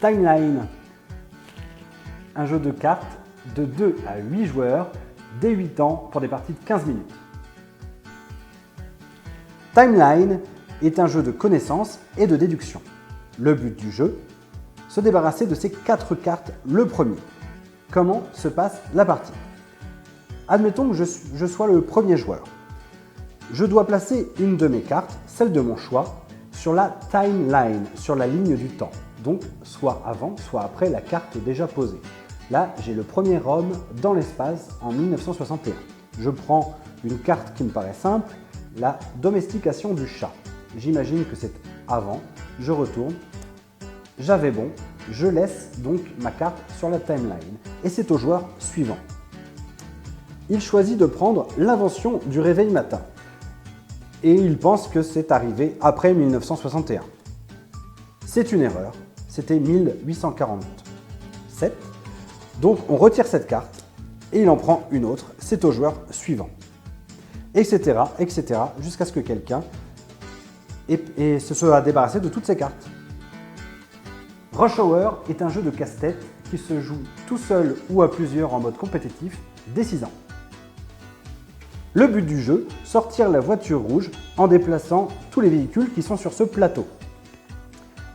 Timeline, un jeu de cartes de 2 à 8 joueurs, dès 8 ans pour des parties de 15 minutes. Timeline est un jeu de connaissances et de déduction. Le but du jeu, se débarrasser de ces 4 cartes le premier. Comment se passe la partie? Admettons que je sois le premier joueur. Je dois placer une de mes cartes, celle de mon choix, sur la timeline, sur la ligne du temps. Donc, soit avant, soit après la carte déjà posée. Là, j'ai le premier homme dans l'espace en 1961. Je prends une carte qui me paraît simple, la domestication du chat. J'imagine que c'est avant, je retourne, j'avais bon, je laisse donc ma carte sur la timeline et c'est au joueur suivant. Il choisit de prendre l'invention du réveil matin et il pense que c'est arrivé après 1961. C'est une erreur, c'était 1847. Donc on retire cette carte et il en prend une autre, c'est au joueur suivant. Etc. etc. jusqu'à ce que quelqu'un se soit débarrassé de toutes ces cartes. Rush Hour est un jeu de casse-tête qui se joue tout seul ou à plusieurs en mode compétitif dès 6 ans. Le but du jeu, sortir la voiture rouge en déplaçant tous les véhicules qui sont sur ce plateau.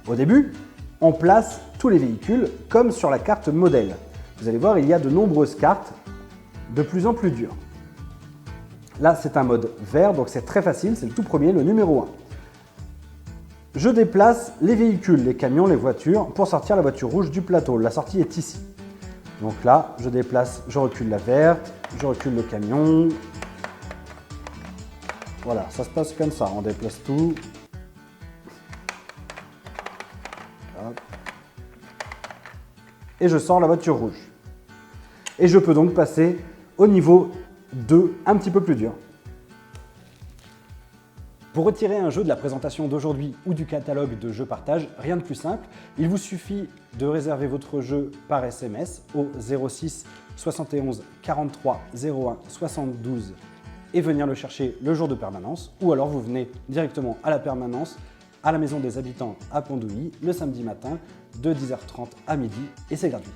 Au début, on place tous les véhicules comme sur la carte modèle. Vous allez voir, il y a de nombreuses cartes de plus en plus dures. Là, c'est un mode vert, donc c'est très facile, c'est le tout premier, le numéro 1. Je déplace les véhicules, les camions, les voitures pour sortir la voiture rouge du plateau. La sortie est ici. Donc là, je déplace, je recule la verte, je recule le camion. Voilà, ça se passe comme ça, on déplace tout. Hop. Et je sors la voiture rouge. Et je peux donc passer au niveau 2, un petit peu plus dur. Pour retirer un jeu de la présentation d'aujourd'hui ou du catalogue de jeux partage, rien de plus simple, il vous suffit de réserver votre jeu par SMS au 06 71 43 01 72 et venir le chercher le jour de permanence, ou alors vous venez directement à la permanence à la Maison des Habitants à Pondouilly le samedi matin de 10h30 à midi et c'est gratuit.